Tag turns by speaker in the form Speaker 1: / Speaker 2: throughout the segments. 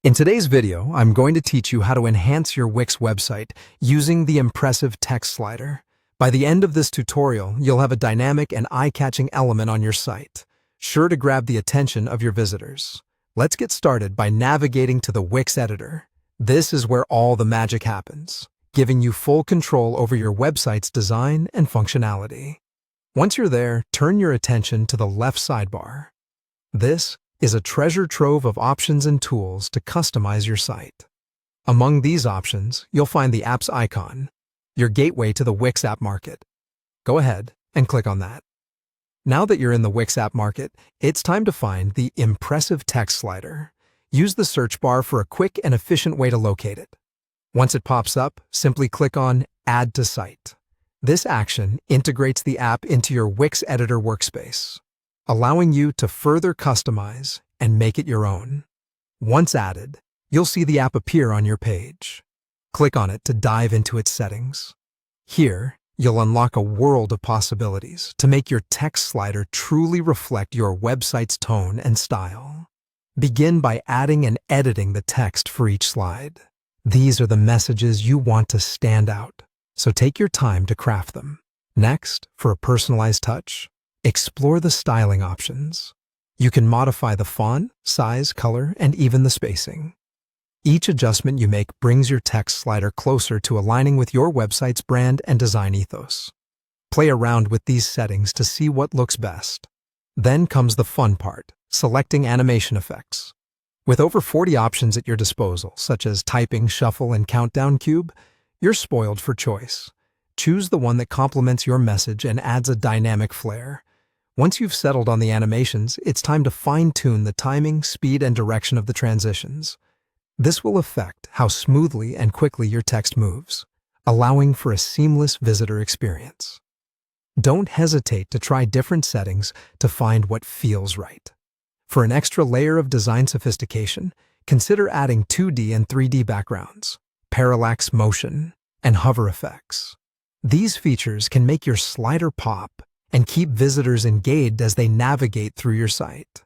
Speaker 1: In today's video, I'm going to teach you how to enhance your Wix website using the impressive text slider. By the end of this tutorial, you'll have a dynamic and eye-catching element on your site, sure to grab the attention of your visitors. Let's get started by navigating to the Wix editor. This is where all the magic happens, giving you full control over your website's design and functionality. Once you're there, turn your attention to the left sidebar. This is a treasure trove of options and tools to customize your site. Among these options, you'll find the Apps icon, your gateway to the Wix App Market. Go ahead and click on that. Now that you're in the Wix App Market, it's time to find the impressive text slider. Use the search bar for a quick and efficient way to locate it. Once it pops up, simply click on Add to Site. This action integrates the app into your Wix editor workspace, allowing you to further customize and make it your own. Once added, you'll see the app appear on your page. Click on it to dive into its settings. Here, you'll unlock a world of possibilities to make your text slider truly reflect your website's tone and style. Begin by adding and editing the text for each slide. These are the messages you want to stand out, so take your time to craft them. Next, for a personalized touch, explore the styling options. You can modify the font, size, color, and even the spacing. Each adjustment you make brings your text slider closer to aligning with your website's brand and design ethos. Play around with these settings to see what looks best. Then comes the fun part, selecting animation effects. With over 40 options at your disposal, such as typing, shuffle, and countdown cube, you're spoiled for choice. Choose the one that complements your message and adds a dynamic flair. Once you've settled on the animations, it's time to fine-tune the timing, speed, and direction of the transitions. This will affect how smoothly and quickly your text moves, allowing for a seamless visitor experience. Don't hesitate to try different settings to find what feels right. For an extra layer of design sophistication, consider adding 2D and 3D backgrounds, parallax motion, and hover effects. These features can make your slider pop and keep visitors engaged as they navigate through your site.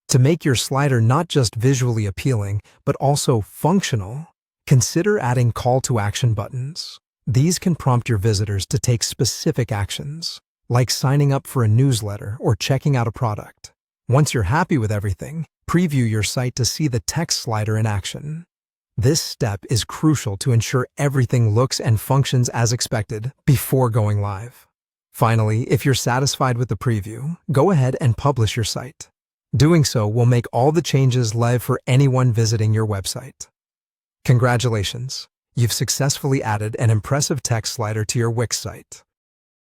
Speaker 1: To make your slider not just visually appealing, but also functional, consider adding call-to-action buttons. These can prompt your visitors to take specific actions, like signing up for a newsletter or checking out a product. Once you're happy with everything, preview your site to see the text slider in action. This step is crucial to ensure everything looks and functions as expected before going live. Finally, if you're satisfied with the preview, go ahead and publish your site. Doing so will make all the changes live for anyone visiting your website. Congratulations! You've successfully added an impressive text slider to your Wix site.